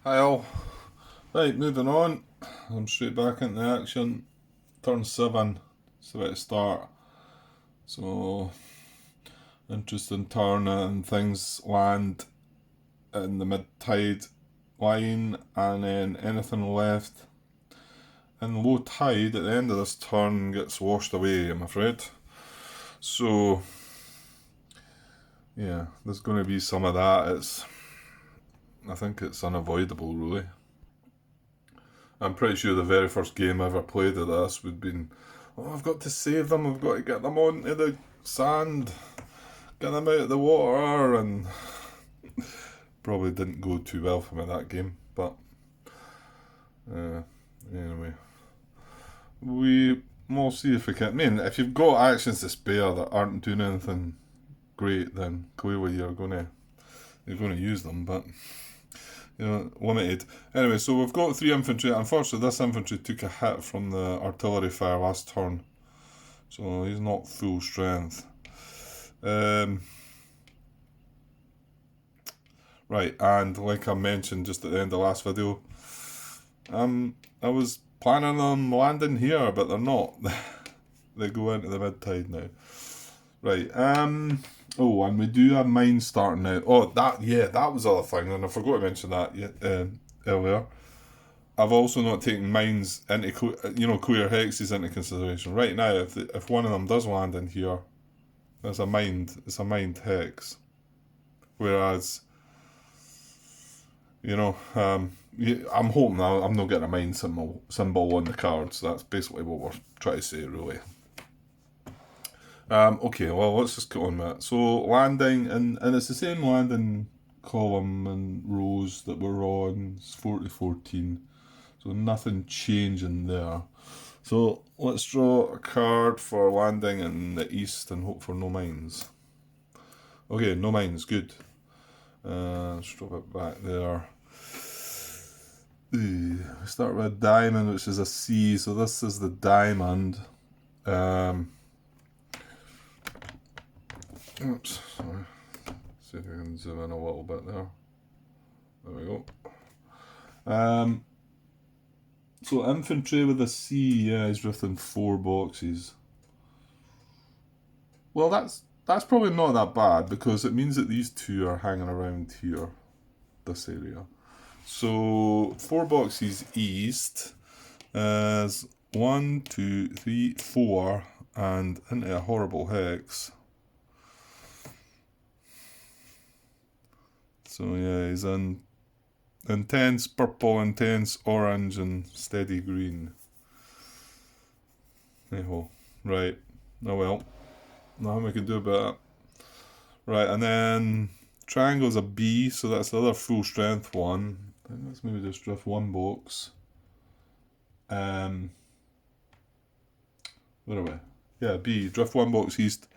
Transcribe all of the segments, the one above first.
Hi all. Right, moving on. I'm straight back into action. Turn 7. It's about to start. So, interesting turn and things land in the mid tide line, and then anything left in low tide at the end of this turn gets washed away, I'm afraid. So, yeah, there's going to be some of that. I think it's unavoidable, really. I'm pretty sure the very first game I ever played of this would have been, oh, I've got to save them, I've got to get them onto the sand, get them out of the water, and probably didn't go too well for me that game. But anyway, we'll see if we can. I mean, if you've got actions to spare that aren't doing anything great, then clearly you're gonna use them. But limited. Anyway, so we've got 3 infantry. Unfortunately, this infantry took a hit from the artillery fire last turn, so he's not full strength. Right, and like I mentioned just at the end of the last video, I was planning on landing here, but they're not. They go into the mid-tide now. Right, oh, and we do have mines starting out. Oh, that was the other thing, and I forgot to mention that earlier. I've also not taken mines into, clear hexes into consideration. Right now, if one of them does land in here, it's a mined hex. Whereas, I'm hoping I'm not getting a mine symbol on the cards. That's basically what we're trying to say, really. Okay, well, let's just get on with it. So, landing, and it's the same landing column and rows that we're on. It's 40-14. So, nothing changing there. So, let's draw a card for landing in the east and hope for no mines. Okay, no mines, good. Let's drop it back there. We start with a diamond, which is a C, so this is the diamond. Oops, sorry. See if we can zoom in a little bit there. There we go. So infantry with a C, yeah, he's drifting 4 boxes. Well, that's probably not that bad because it means that these 2 are hanging around here, this area. So 4 boxes east is 1, 2, 3, 4, and into a horrible hex. So yeah, he's in intense purple, intense orange, and steady green. Hey-ho. Right. Oh well. Nothing we can do about it. Right, and then triangle's a B, so that's the other full strength one. Let's maybe just drift 1 box. Where are we? Yeah, B, drift 1 box east.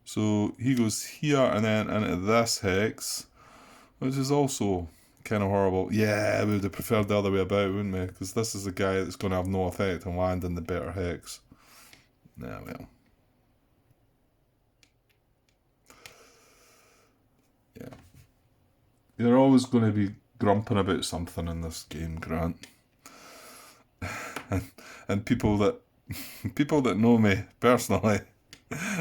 So he goes here and then into this hex, which is also kind of horrible. Yeah, we would have preferred the other way about, wouldn't we? Because this is the guy that's going to have no effect and land in the better hex. Yeah, well. Yeah. You're always going to be grumping about something in this game, Grant. and people that know me personally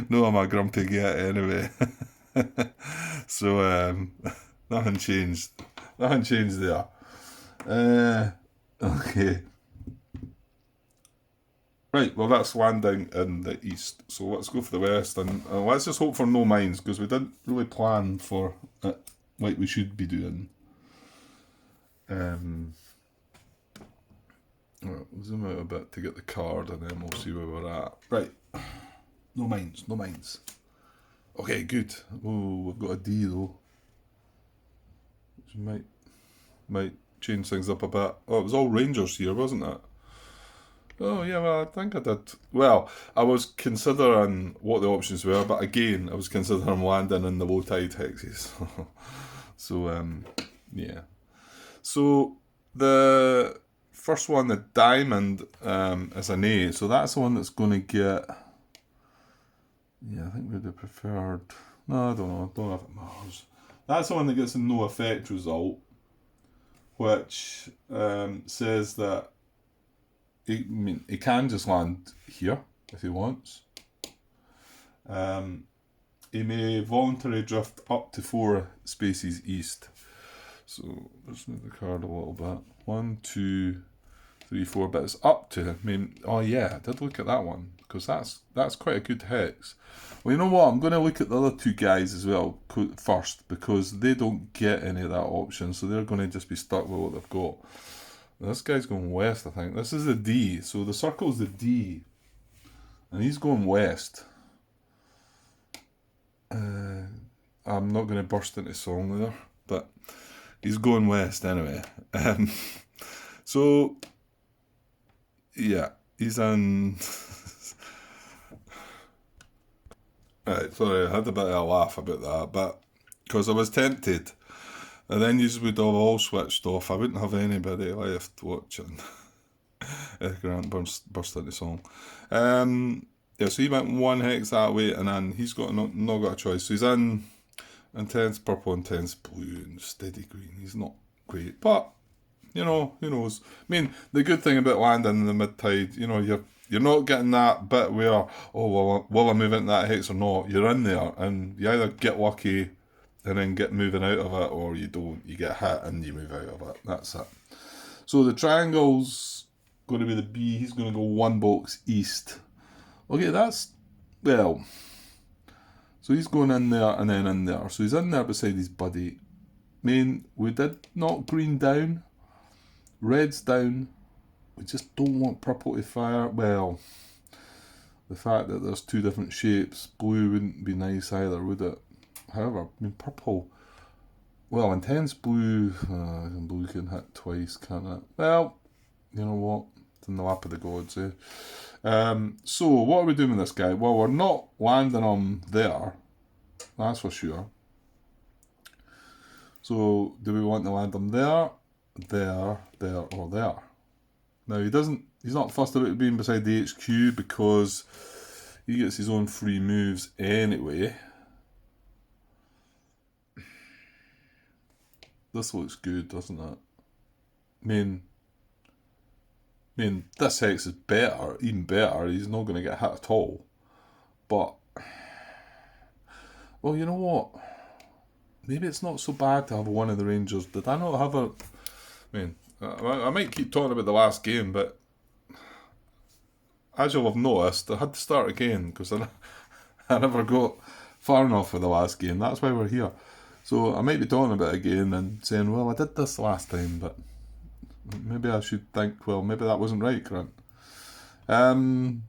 know I'm a grumpy git anyway. So nothing changed. Nothing changed there. Okay. Right, well that's landing in the east. So let's go for the west and let's just hope for no mines because we didn't really plan for it like we should be doing. Right, we'll zoom out a bit to get the card and then we'll see where we're at. Right, no mines, no mines. Okay, good. Oh, we've got a D though, which might change things up a bit. Oh, it was all Rangers here, wasn't it? Oh yeah, well I think I did. Well, I was considering what the options were, but again, I was considering landing in the low tide hexes. So yeah. So the first one, the diamond, is an A. So that's the one that's going to get. Yeah, I think we'd have preferred. No, I don't know. Don't know if it matters. That's the one that gets a no effect result. which says that he can just land here if he wants. He may voluntarily drift up to 4 spaces east. So let's move the card a little bit. 1, 2, 3, 4, but it's up to. Oh yeah, I did look at that one because that's quite a good hex. Well, you know what? I'm going to look at the other 2 guys as well first because they don't get any of that option, so they're going to just be stuck with what they've got. This guy's going west, I think. This is the D, so the circle's the D, and he's going west. I'm not going to burst into song there, but he's going west anyway. So yeah, he's on. Right, sorry, I had a bit of a laugh about that, but because I was tempted, and then you would have all switched off. I wouldn't have anybody left watching. Grant burst into song. Yeah, so he went 1 hex that way, and then he's got not got a choice. So he's in intense purple, intense blue, and steady green. He's not great, but you know, who knows? I mean, the good thing about landing in the mid-tide, you know, you're not getting that bit where, oh, will I move into that hex or not? You're in there, and you either get lucky and then get moving out of it, or you don't. You get hit and you move out of it. That's it. So the triangle's going to be the B. He's going to go 1 box east. Okay, well. So he's going in there and then in there. So he's in there beside his buddy. We did knock green down. Red's down. We just don't want purple to fire. Well, the fact that there's 2 different shapes, blue wouldn't be nice either, would it? However, purple. Well, intense blue. Blue can hit twice, can't it? Well, you know what? It's in the lap of the gods, eh? So, what are we doing with this guy? Well, we're not landing him there. That's for sure. So, do we want to land him there, or there? Now, he's not fussed about being beside the HQ because he gets his own free moves anyway. This looks good, doesn't it? I mean, this hex is better, even better. He's not going to get hit at all. But, well, you know what? Maybe it's not so bad to have one of the Rangers. Did I not have a... I might keep talking about the last game, but as you'll have noticed, I had to start again because I never got far enough for the last game. That's why we're here. So I might be talking about it again and saying, well, I did this last time, but maybe I should think, well, maybe that wasn't right, Grant. 1,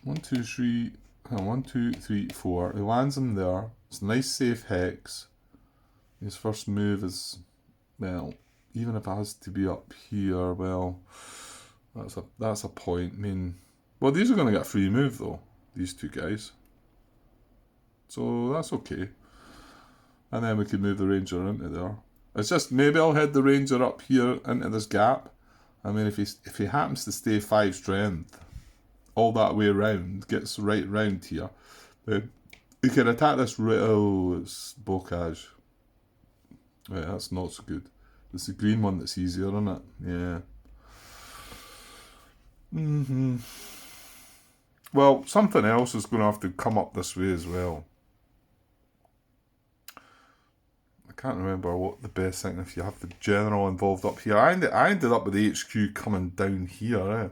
2, 3, 1, 2, 3, 4. He lands him there. It's a nice safe hex. His first move is, well, even if it has to be up here, well, that's a point. Well, these are going to get a free move though, these 2 guys. So that's okay. And then we could move the Ranger into there. It's just maybe I'll head the Ranger up here into this gap. If he happens to stay 5 strength all that way around, gets right round here, then he can attack this. It's Bocage. Right, that's not so good. It's the green one that's easier, isn't it? Yeah. Well, something else is going to have to come up this way as well. I can't remember what the best thing if you have the general involved up here. I ended up with the HQ coming down here. Eh?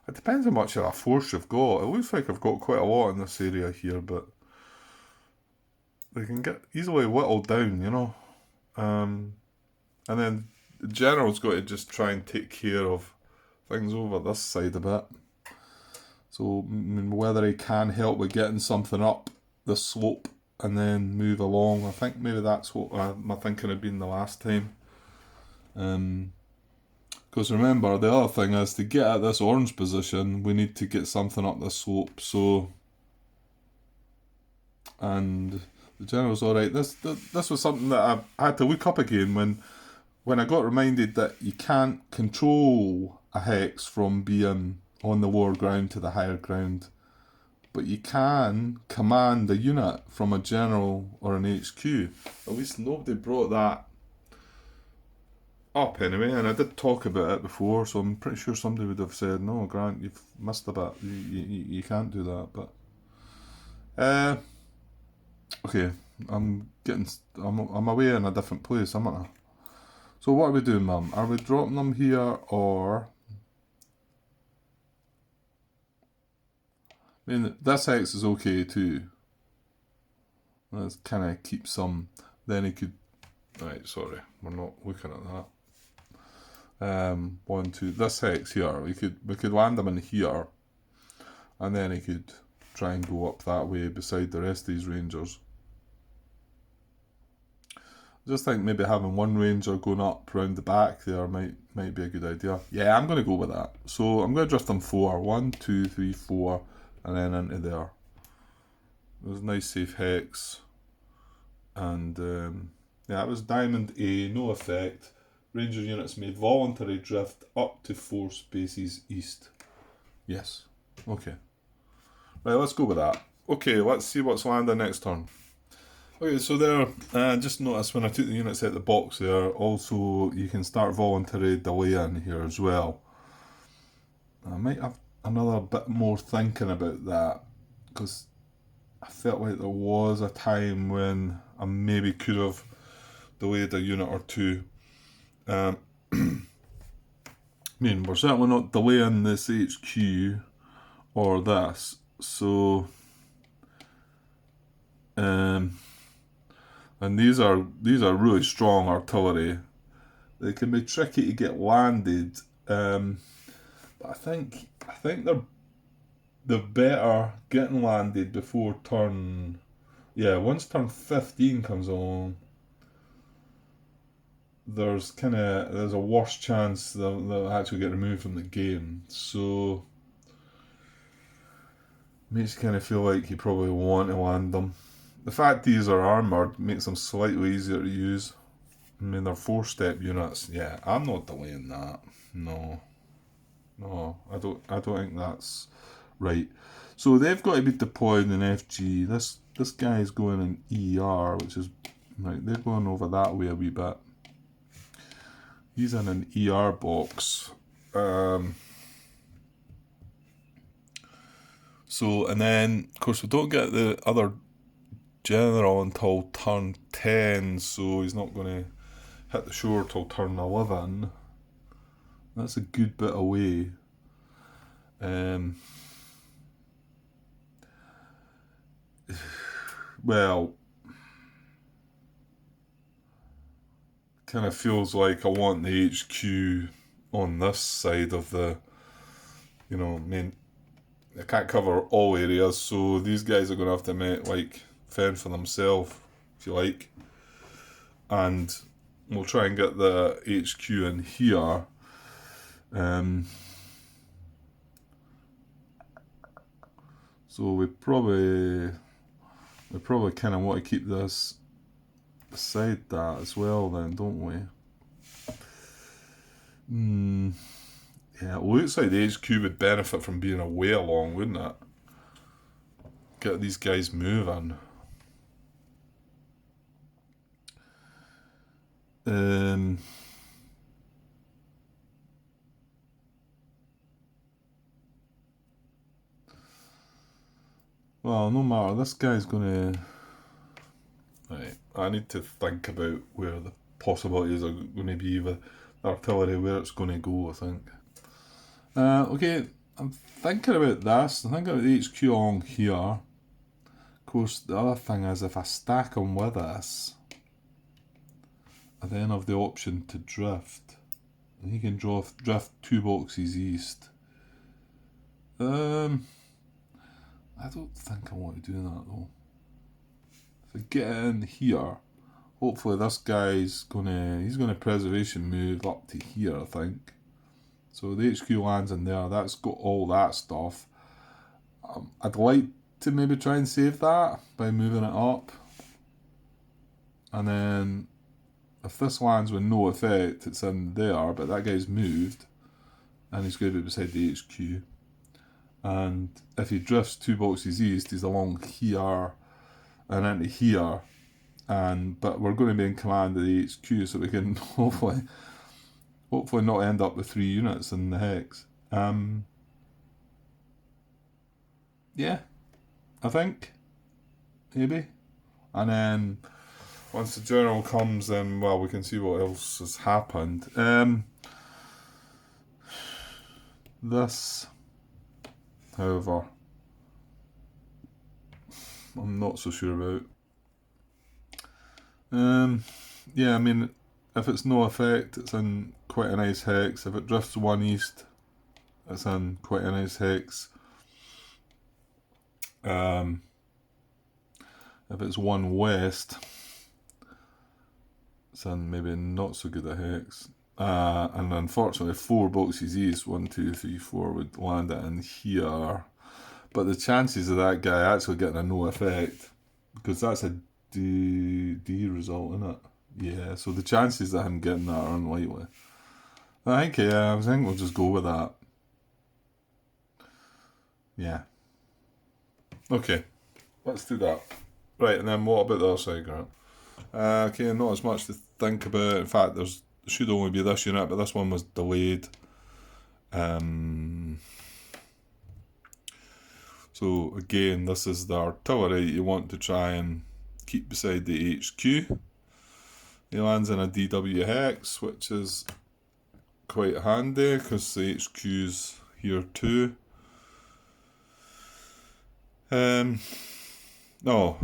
It depends how much of a force you've got. It looks like I've got quite a lot in this area here, but they can get easily whittled down, you know. And then the general's got to just try and take care of things over this side a bit. So whether he can help with getting something up the slope and then move along, I think maybe that's what my thinking had been the last time. Because remember, the other thing is to get at this orange position, we need to get something up the slope. So, and the general's all right. This was something that I had to look up again when I got reminded that you can't control a hex from being on the lower ground to the higher ground, but you can command a unit from a general or an HQ. At least nobody brought that up anyway, and I did talk about it before, so I'm pretty sure somebody would have said, "No, Grant, you've missed a bit. You can't do that." But okay, I'm away in a different place, am I? So what are we doing, Mum? Are we dropping them here, or I mean, this X is okay too. Let's kind of keep some. Then he could. Right, sorry, we're not looking at that. 1, 2. This hex here, we could land him in here, and then he could try and go up that way beside the rest of these rangers. I just think maybe having one ranger going up round the back there might be a good idea. Yeah, I'm going to go with that. So I'm going to drift them 4. 1, 2, 3, 4, and then into there. There's a nice safe hex. And yeah, it was Diamond A, no effect. Ranger units made voluntary drift up to 4 spaces east. Yes. Okay. Right, let's go with that. Okay, let's see what's landing next turn. Okay, so there, just notice when I took the units out of the box there, also you can start voluntary delay in here as well. I might have another bit more thinking about that, because I felt like there was a time when I maybe could have delayed a unit or two. I mean, we're certainly not delaying this HQ or this, so and these are really strong artillery. They can be tricky to get landed, but I think they're better getting landed before turn. Yeah, once turn 15 comes along, there's a worse chance they'll actually get removed from the game. So makes you kind of feel like you probably want to land them. The fact these are armoured makes them slightly easier to use. I mean, they're 4-step units. Yeah, I'm not delaying that. No, I don't think that's right. So they've got to be deployed in FG. This guy is going in ER, which is right. They're going over that way a wee bit. He's in an ER box. So, and then, of course, we don't get the other general until turn 10, so he's not going to hit the shore till turn 11. That's a good bit away. Well, kind of feels like I want the HQ on this side of the, I mean, I can't cover all areas, so these guys are going to have to fend for themselves, if you like. And we'll try and get the HQ in here. So we probably kind of want to keep this beside that as well, then, don't we? Yeah, it looks like the HQ would benefit from being away along, wouldn't it? Get these guys moving. Well, no matter, this guy's gonna... Right, I need to think about where the possibilities are going to be with artillery, where it's going to go, I think. Okay, I'm thinking about this. I'm thinking about the HQ along here. Of course, the other thing is, if I stack them with this, I then have the option to drift. And he can drift 2 boxes east. I don't think I want to do that though. If I get in here, hopefully this guy's he's gonna preservation move up to here, I think. So the HQ lands in there, that's got all that stuff. I'd like to maybe try and save that by moving it up. And then if this lands with no effect, it's in there, but that guy's moved and he's going to be beside the HQ. And if he drifts 2 boxes east, he's along here and into here. But we're going to be in command of the HQ, so we can hopefully hopefully not end up with 3 units in the hex. Yeah, I think maybe, and then once the general comes, then well, we can see what else has happened. This, however, I'm not so sure about. Yeah, I mean, if it's no effect, it's in quite a nice hex. If it drifts 1 east, it's in quite a nice hex. If it's 1 west, it's in maybe not so good a hex. And unfortunately, 4 boxes east, 1, 2, 3, 4 would land it in here. But the chances of that guy actually getting a no effect, because that's a D result, isn't it? Yeah, so the chances of him getting that are unlikely. I think we'll just go with that. Yeah. Okay, let's do that. Right, and then what about the other side, Grant? Okay, not as much to think about. In fact, there's should only be this unit, but this one was delayed. So again, this is the artillery you want to try and keep beside the HQ. He lands in a DW hex, which is quite handy because the HQ's here too. No,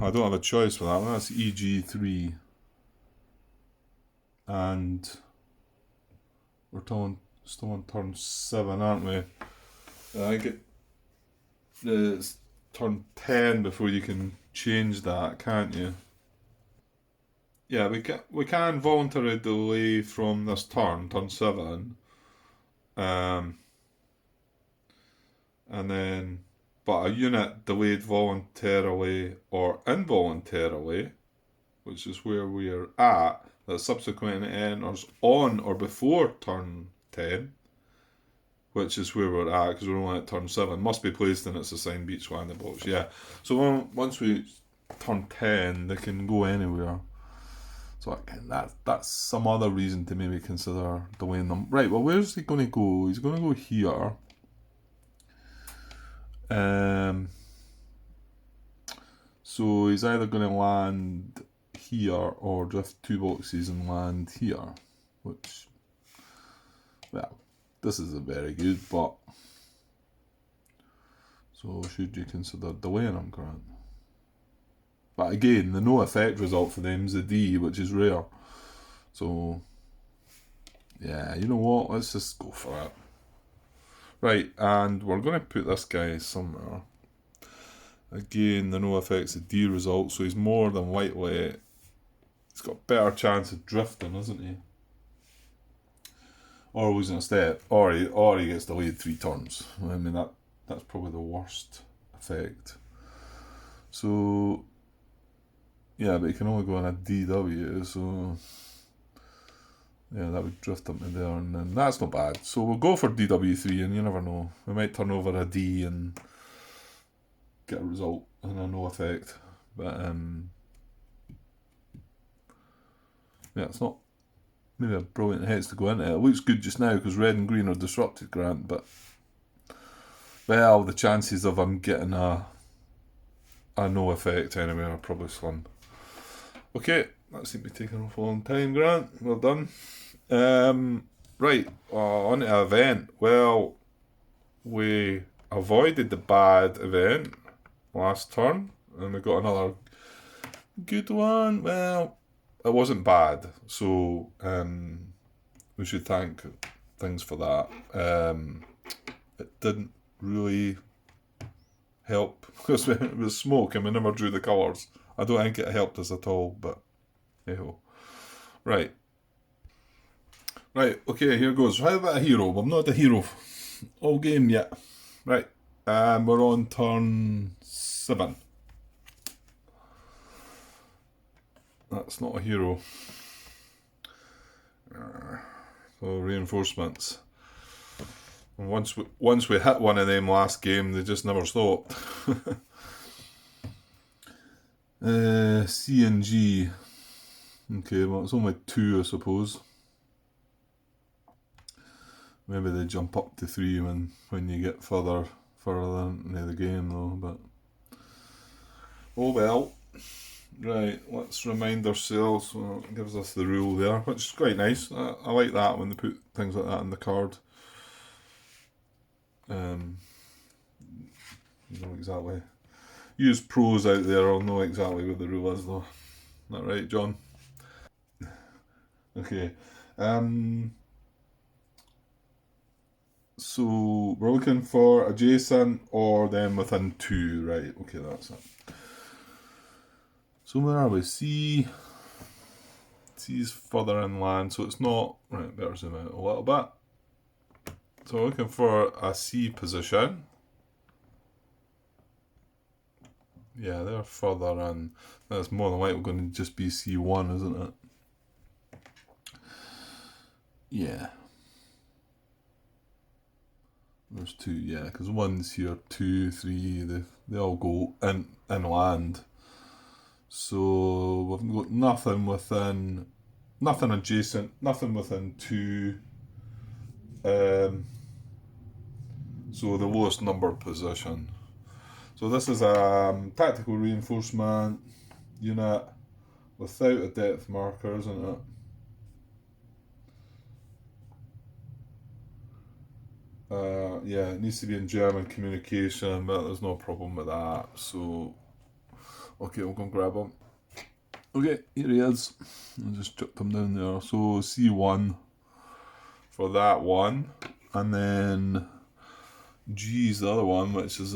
I don't have a choice for that one. That's EG3. And we're still on turn 7, aren't we? I think it's turn 10 before you can change that, can't you? Yeah, we can voluntarily delay from this turn 7. And then, but a unit delayed voluntarily or involuntarily, which is where we're at, that subsequently enters on or before turn 10, which is where we're at because we're only at turn 7, must be placed in its assigned beach landing box. Yeah, so once we turn 10, they can go anywhere. So again, that's some other reason to maybe consider delaying them. Right, well, where's he going to go? He's going to go here. So he's either going to land here or drift 2 boxes and land here, which, well, this isn't very good, but so should you consider delaying him, Grant? But again, the no effect result for them is a D, which is rare. So, yeah, you know what? Let's just go for it. Right, and we're going to put this guy somewhere. Again, the no effect's a D result, so he's more than likely. He's got a better chance of drifting, isn't he? Or losing a step, or he gets delayed 3 turns. I mean that's probably the worst effect. So yeah, but he can only go on a DW, so yeah, that would drift up to there, and then that's not bad. So we'll go for DW3, and you never know, we might turn over a D and get a result and a no effect. But yeah, it's not maybe a brilliant heads to go into. It looks good just now because red and green are disrupted, Grant, but well, the chances of him getting a no effect anyway are probably slim. Okay, that seemed to be taking off a long time, Grant. Well done. Right, on to event. Well, we avoided the bad event last turn, and we got another good one. Well, it wasn't bad, so we should thank things for that. It didn't really help because it was smoke and we never drew the colours. I don't think it helped us at all, but hey-ho. Right, okay, here goes. How about a hero? We've not had a hero all game yet. Right, we're on turn 7. That's not a hero. So reinforcements. And once we hit one of them last game, they just never stopped. C and G. Okay, well it's only 2, I suppose. Maybe they jump up to 3 when you get further into the game though, but oh well. Right, let's remind ourselves. Well, it gives us the rule there, which is quite nice. I like that when they put things like that in the card. You know exactly. Use pros out there will know exactly what the rule is though. Is that right, John? Okay. So we're looking for adjacent or then within 2, right? Okay, that's it. So where are we? C's further inland, so it's not right. Better zoom out a little bit. So we're looking for a C position. Yeah, they're further in. That's more than likely going to just be C1, isn't it? Yeah. There's 2, yeah, because 1's here, 2, 3, they all go inland. So we've got nothing adjacent, nothing within 2. So the lowest numbered position. So this is a tactical reinforcement unit without a depth marker, isn't it? Yeah, it needs to be in German communication, but there's no problem with that. So, okay, we'll go and grab him. Okay, here he is. I'll just chuck him down there. So C1 for that one, and then G's the other one, which is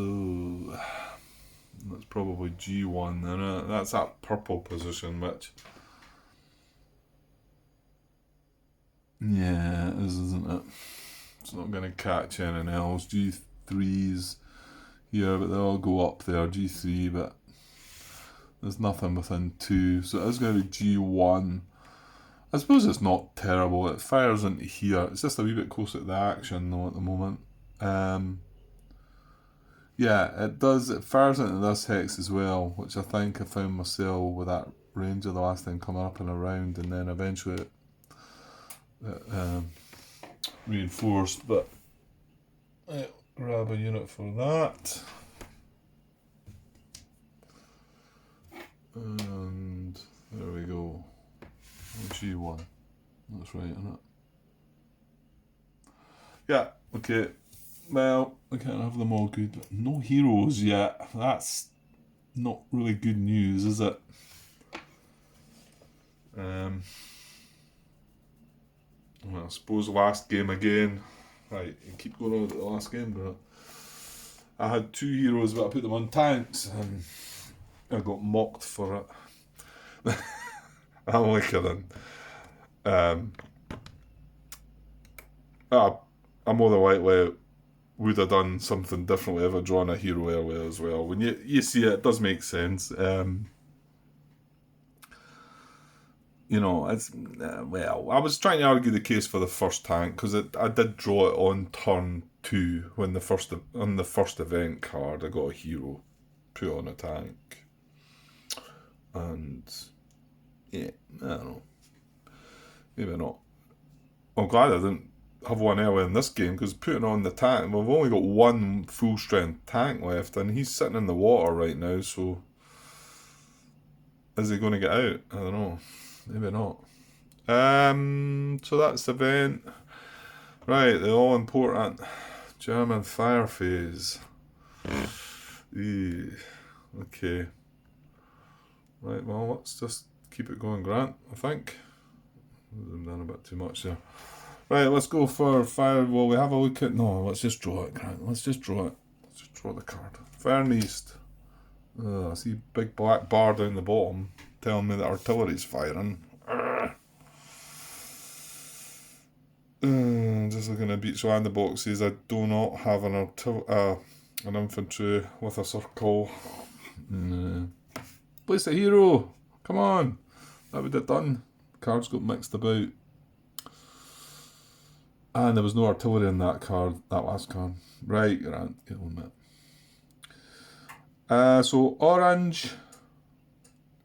that's probably G1. Then that's that purple position, which yeah, it is, isn't it? It's not going to catch anything else. G3's here, but they all go up there. G3, but there's nothing within 2, so it is going to be G1. I suppose it's not terrible. It fires into here. It's just a wee bit closer to the action though at the moment. Yeah, it does. It fires into this hex as well, which I think I found myself with that ranger the last time coming up and around, and then eventually it reinforced. But I'll grab a unit for that. And there we go. G1. That's right, isn't it? Yeah, okay. Well, we can't have them all good. No heroes yet. That's not really good news, is it? Well, I suppose last game again. Right, you keep going on with the last game, but I had 2 heroes, but I put them on tanks, and I got mocked for it. I'm only kidding. I more than likely would have done something differently if I'd drawn a hero earlier as well. When you see it, it does make sense. You know, it's well, I was trying to argue the case for the first tank because I did draw it on turn 2 when on the first event card I got a hero put on a tank, and yeah, I don't know, maybe not. I'm glad I didn't have one earlier in this game because putting on the tank, we've only got 1 full strength tank left, and he's sitting in the water right now. So is he going to get out? I don't know. Maybe not. So that's the event. Right, the all important German fire phase. Ew. Okay. Right, well, let's just keep it going, Grant, I think. I've done a bit too much there. Right, let's go for fire. Well, we have a look at. No, let's just draw it, Grant. Let's just draw it. Let's just draw the card. Fire and East. I see big black bar down the bottom telling me that artillery's firing. Just looking at beach land boxes, I do not have an infantry with a circle. Place a hero! Come on! That would have done. Cards got mixed about. And there was no artillery in that last card. Right, Grant, get on that. So orange,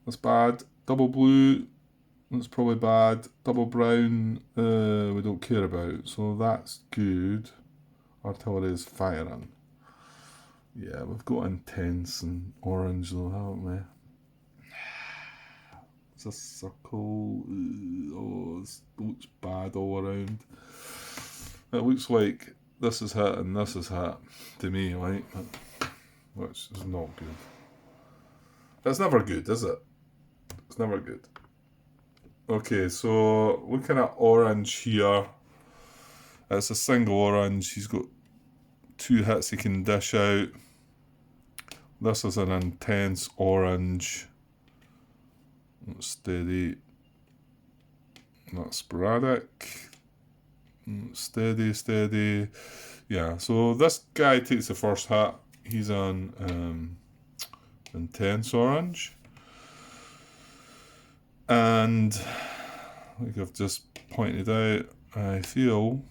that's bad. Double blue, That's probably bad. Double brown, we don't care about. So that's good. Artillery is firing. Yeah, we've got intense and orange though, haven't we? It's a circle. Oh, it looks bad all around. It looks like this is hit and this is hit to me, right? Which is not good. That's never good, is it? It's never good. Okay, so looking at orange here, it's a single orange. He's got 2 hits he can dish out. This is an intense orange. Not steady. Not sporadic. Steady, steady. Yeah, so this guy takes the first hit. He's on intense orange. And like I've just pointed out, I feel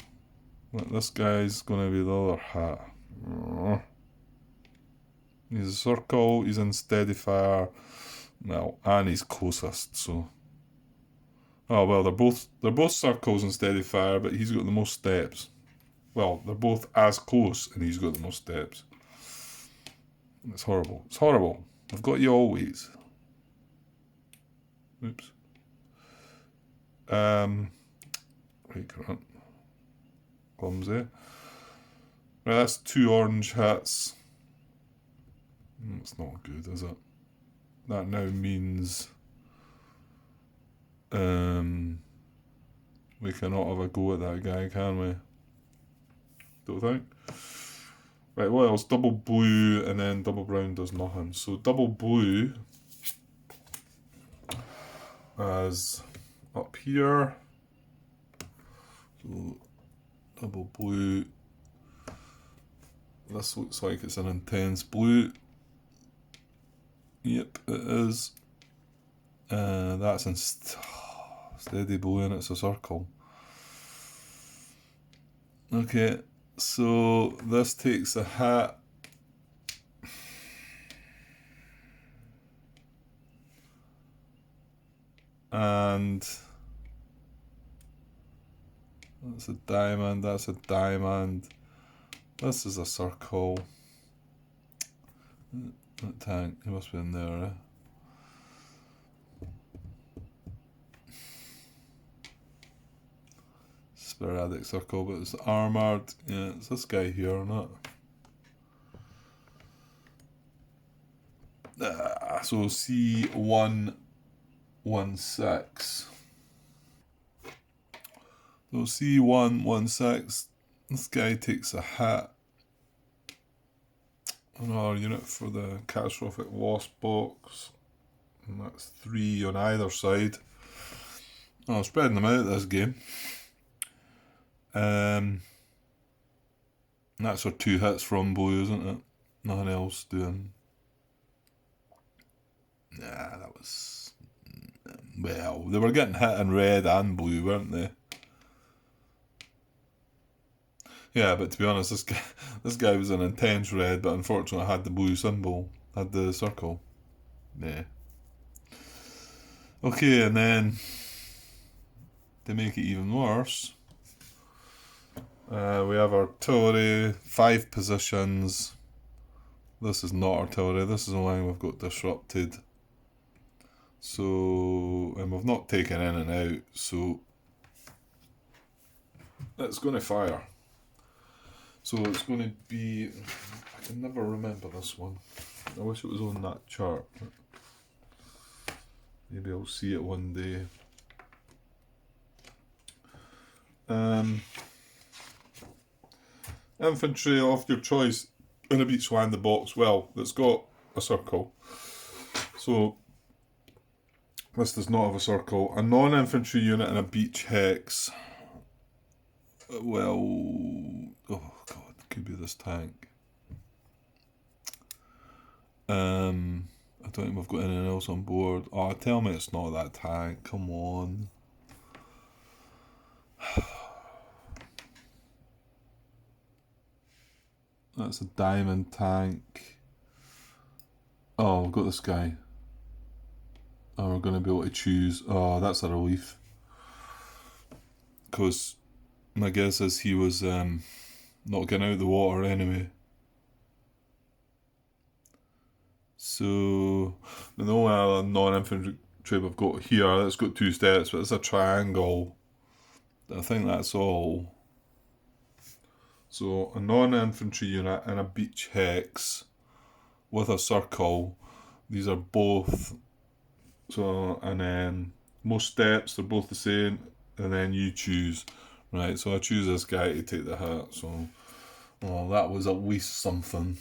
that this guy's going to be the other hat. He's a circle, he's in steady fire, well, and he's closest, so... Oh, well, they're both circles and steady fire, but he's got the most steps. Well, they're both as close, and he's got the most steps. It's horrible. It's horrible. I've got you always. Oops. Right, current. Clumsy. Right, that's 2 orange hits. It's not good, is it? That now means we cannot have a go at that guy, can we? Don't think. Right, what else? Double blue and then double brown does nothing. So double blue is up here. So double blue. This looks like it's an intense blue. Yep, it is. That's in steady blue and it's a circle. Okay, so this takes a hit. And that's a diamond, that's a diamond. This is a circle. That tank, he must be in there, eh? Sporadic circle, but it's armoured. Yeah, it's this guy here, not. So C116. So C116, this guy takes a hit on our unit for the catastrophic loss box. And that's 3 on either side. Oh, I'm spreading them out this game. That's our 2 hits from blue, isn't it? Nothing else doing. Nah, that was... Well, they were getting hit in red and blue, weren't they? Yeah, but to be honest, this guy was an intense red, but unfortunately had the blue symbol, had the circle. Yeah. Okay, and then to make it even worse, we have artillery, 5 positions. This is not artillery, this is the line we've got disrupted. So, and we've not taken in and out, so it's going to fire. So it's going to be, I can never remember this one. I wish it was on that chart. Maybe I'll see it one day. Infantry of your choice in a beach land the box. Well, it's got a circle. So this does not have a circle. A non-infantry unit in a beach hex. Well, oh god, could be this tank. I don't think we've got anything else on board. Oh, tell me it's not that tank. Come on. That's a diamond tank. Oh, we've got this guy. and we're going to be able to choose. Oh, that's a relief. Because my guess is he was not getting out of the water anyway. So the only other non-infantry troop I've got here, that's got 2 steps, but it's a triangle. I think that's all. So a non-infantry unit and a beach hex with a circle. These are both. So, and then most steps, they're both the same, and then you choose. Right, so I choose this guy to take the hit. So, well, that was at least something.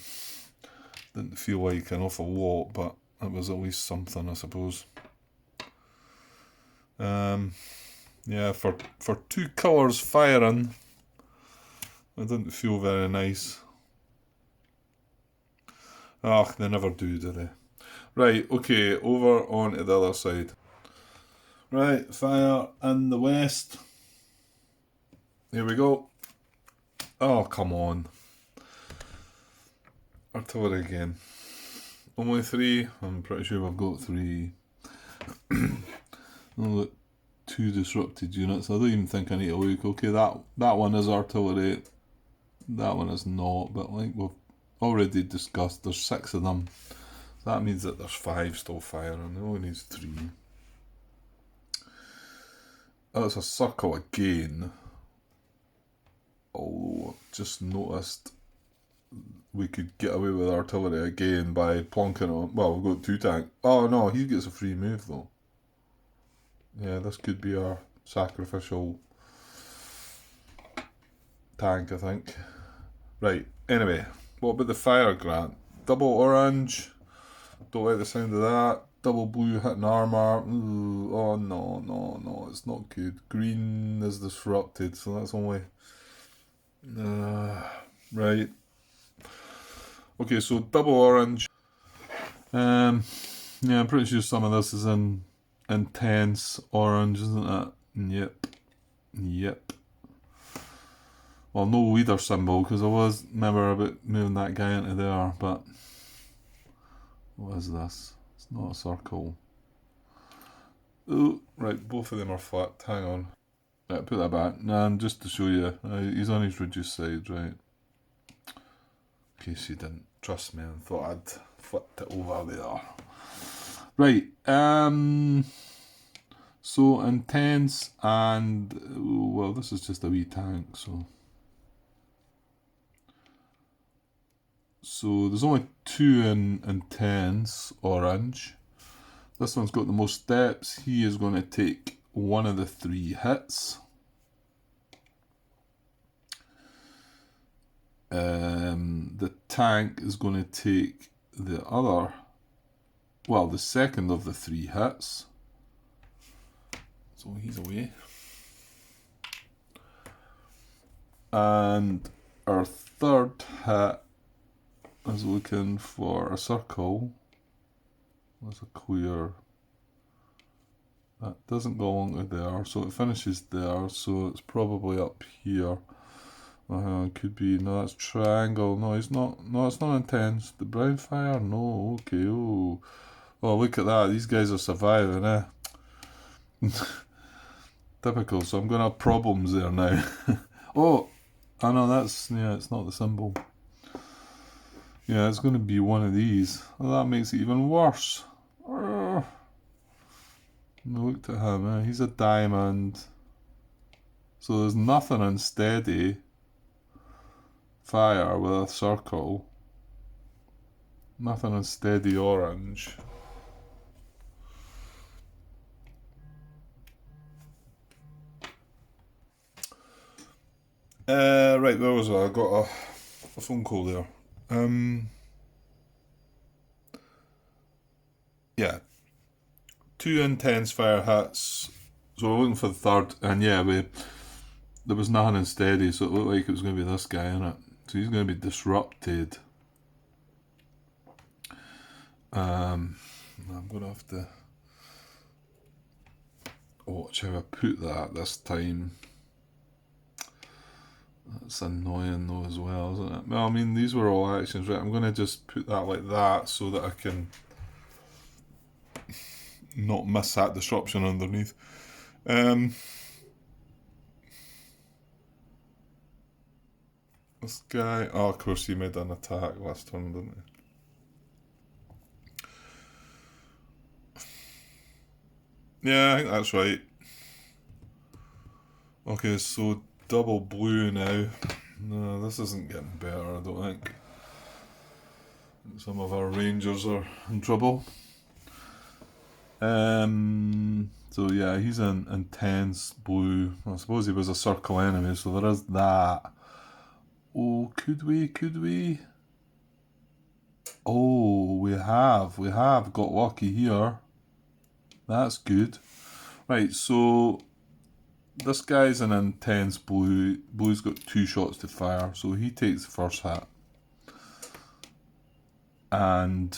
Didn't feel like an awful lot, but it was at least something, I suppose. Yeah, for 2 colours firing, it didn't feel very nice. Ah, they never do they? Right, okay, over onto the other side. Right, fire in the west. Here we go. Oh, come on. Artillery again. Only 3? I'm pretty sure we've got 3. Only got 2 disrupted units. I don't even think I need to look. Okay, that one is artillery. That one is not, but like we've already discussed, there's 6 of them. So that means that there's 5 still firing. It only needs 3. Oh, it's a circle again. Although, just noticed we could get away with artillery again by plonking on. Well, we've got 2 tanks. Oh no, he gets a free move though. Yeah, this could be our sacrificial tank, I think. Right, anyway, what about the fire grant? Double orange. Don't like the sound of that. Double blue hitting armour. Ooh, oh no, it's not good. Green is disrupted, so that's only. Right. Okay, so double orange. Yeah, I'm pretty sure some of this is in intense orange, isn't it? Yep. Well, no leader symbol, because I was remember about moving that guy into there, but what is this? It's not a circle. Oh, right, both of them are flat. Hang on. Right, put that back. And just to show you, he's on his reduced side, right? In case you didn't trust me and thought I'd flipped it over there. Right, so intense and, well, this is just a wee tank, so. So there's only 2 in intense orange. This one's got the most steps. He is going to take one of the 3 hits. The tank is going to take the other, well, the second of the 3 hits. So he's away. And our third hit is looking for a circle. There's a clear. That doesn't go along to there, so it finishes there, so it's probably up here. It could be, no, that's triangle. No, it's not. No, it's not intense. The brown fire? No, okay. Oh, look at that. These guys are surviving, eh? Typical, so I'm going to have problems there now. Oh, I know that's, yeah, it's not the symbol. Yeah, it's going to be one of these. Well, that makes it even worse. Look at him, eh? He's a diamond. So there's nothing unsteady. Fire with a circle. Nothing unsteady orange. Right, where was I? I got a phone call there. Yeah. 2 intense fire hits. So we're looking for the third, and yeah, there was nothing unsteady, so it looked like it was going to be this guy, innit? So he's going to be disrupted. I'm going to have to watch how I put that this time. That's annoying though as well, isn't it? Well, I mean, these were all actions, right? I'm going to just put that like that so that I can not miss that disruption underneath. This guy, oh, of course, he made an attack last turn, didn't he? Yeah, I think that's right. Okay, so double blue now. No, this isn't getting better, I don't think. Some of our rangers are in trouble. So yeah, he's an intense blue. I suppose he was a circle enemy, so there is that. Oh, could we? Oh, we have got lucky here. That's good. Right, so this guy's an intense blue. Blue's got 2 shots to fire, so he takes the first hit. And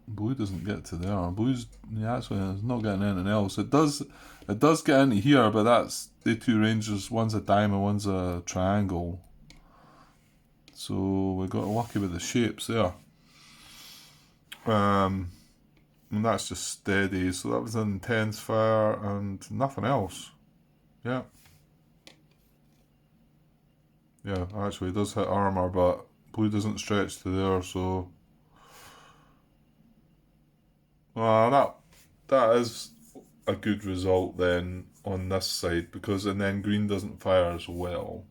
blue doesn't get to there. Blue's actually is not getting anything else. It does get into here, but that's the 2 rangers. One's a diamond, one's a triangle. So we got lucky with the shapes there. And that's just steady. So that was an intense fire and nothing else. Yeah. Yeah, actually it does hit armor, but blue doesn't stretch to there, so that is a good result then on this side, because and then green doesn't fire as well.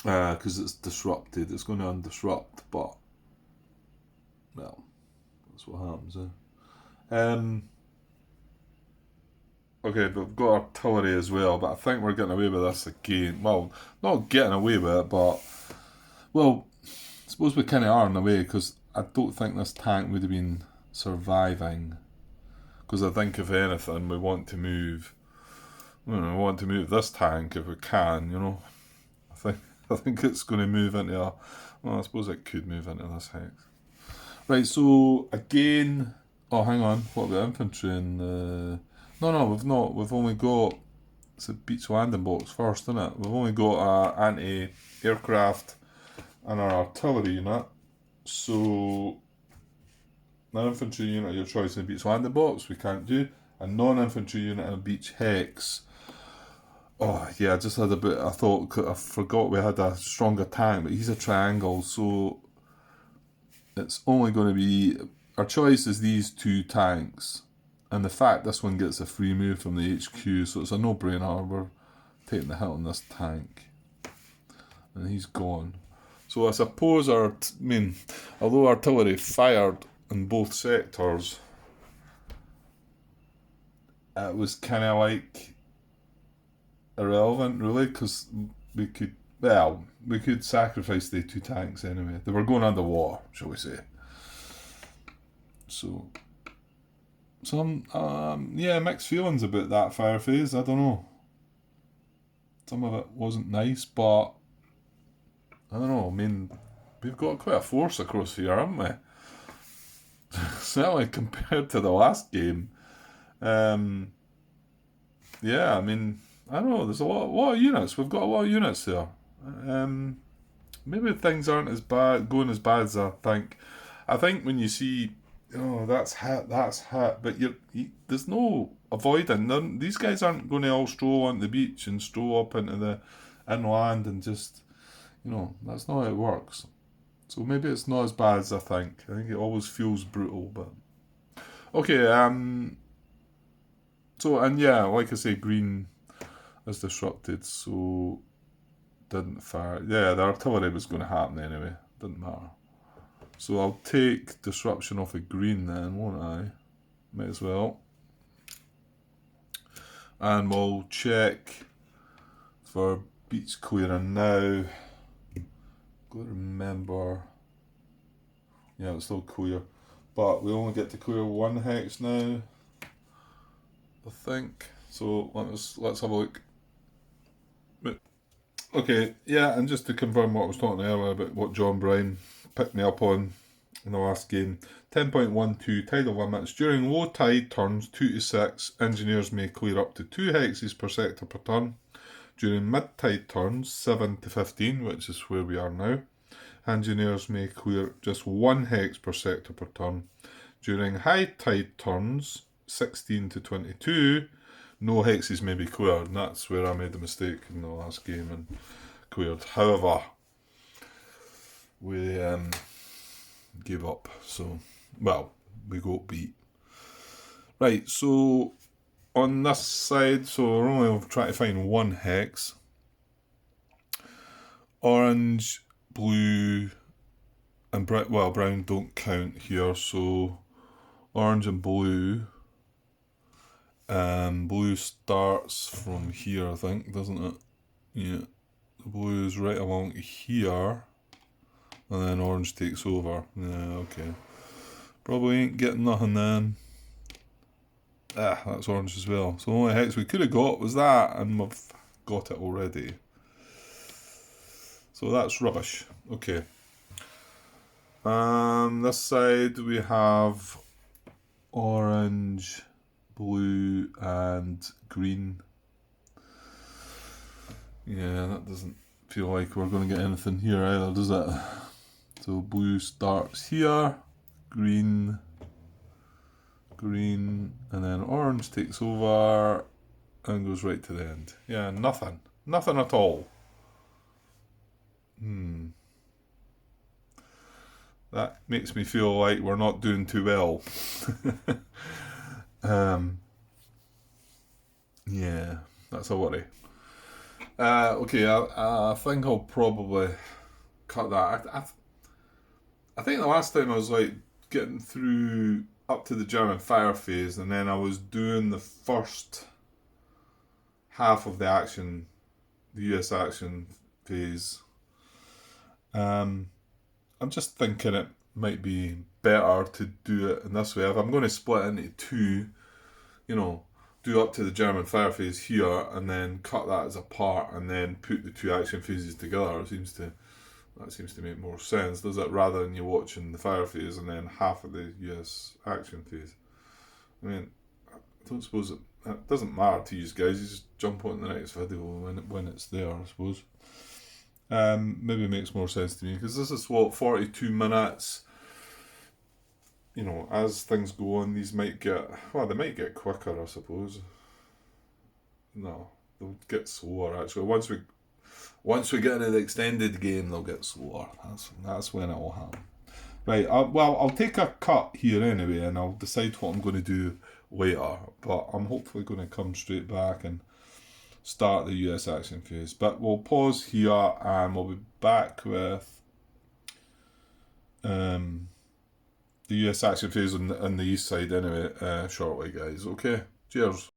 Because it's disrupted. It's going to undisrupt, but well, that's what happens. Okay, but we've got artillery as well, but I think we're getting away with this again. Well, not getting away with it, but well, I suppose we kind of are in a way, because I don't think this tank would have been surviving. Because I think if anything, we want to move. We want to move this tank if we can. I think it's going to move into a. Well, I suppose it could move into this hex. Right. So again. Oh, hang on. What about infantry? And no, we've not. We've only got. It's a beach landing box first, isn't it? We've only got our anti-aircraft and our artillery unit. So an infantry unit of your choice in a beach landing box we can't do. A non-infantry unit in a beach hex. Oh yeah, I just had a bit. I forgot we had a stronger tank, but he's a triangle, so it's only going to be our choice is these 2 tanks, and the fact this one gets a free move from the HQ, so it's a no-brainer. We're taking the hit on this tank, and he's gone. So I suppose although artillery fired in both sectors, it was kind of like irrelevant, really, because we could sacrifice the 2 tanks anyway. They were going underwater, shall we say. So some mixed feelings about that fire phase. I don't know. Some of it wasn't nice, but I don't know. We've got quite a force across here, haven't we? Certainly compared to the last game. Yeah, I don't know, there's a lot of units. We've got a lot of units there. Maybe things aren't going as bad as I think. I think when you see, that's hit, but there's no avoiding. These guys aren't going to all stroll onto the beach and stroll up into the inland and just, that's not how it works. So maybe it's not as bad as I think. I think it always feels brutal, but okay. So and yeah, like I say, green is disrupted, so didn't fire. Yeah, the artillery was going to happen anyway. Didn't matter. So I'll take disruption off of green then, won't I? Might as well. And we'll check for beach clearing now. Got to remember. Yeah, it's still clear, but we only get to clear 1 hex now, I think. So let's have a look. Okay, yeah, and just to confirm what I was talking earlier about what John Brown picked me up on in the last game. 10.12 tidal limits. During low tide turns 2 to 6, engineers may clear up to 2 hexes per sector per turn. During mid tide turns 7 to 15, which is where we are now, Engineers may clear just 1 hex per sector per turn. During high tide turns, 16 to 22, no hexes may be cleared. And that's where I made the mistake in the last game and cleared. However, we gave up. So, well, we got beat. Right, so on this side, so we're only trying to find 1 hex. Orange, blue, and brown don't count here, so orange and blue. Blue starts from here, I think, doesn't it? Yeah. The blue is right along here, and then orange takes over. Yeah, okay. Probably ain't getting nothing then. Ah, that's orange as well. So the only hex we could have got was that, and we've got it already. So that's rubbish. Okay. This side we have orange, blue, and green. Yeah, that doesn't feel like we're going to get anything here either, does it? So blue starts here, green, and then orange takes over and goes right to the end. Yeah, nothing. Nothing at all. That makes me feel like we're not doing too well. Yeah, that's a worry. Okay, I think I'll probably cut that. I think the last time I was like getting through up to the German fire phase, and then I was doing the first half of the action, the US action phase. I'm just thinking it might be better to do it in this way. If I'm going to split into 2, do up to the German fire phase here, and then cut that as a part, and then put the 2 action phases together. That seems to make more sense, does it? Rather than you watching the fire phase and then half of the US action phase. I mean, I don't suppose it doesn't matter to you guys. You just jump on the next video when it's there, I suppose. Maybe it makes more sense to me because this is 42 minutes. As things go on, these might get they might get quicker, I suppose. No, they'll get slower actually. Once we get into the extended game, they'll get slower. That's when it will happen. Right. I'll take a cut here anyway, and I'll decide what I'm going to do later. But I'm hopefully going to come straight back and start the US action phase. But we'll pause here, and we'll be back with the US action phase on the east side anyway, shortly, guys. Okay, cheers.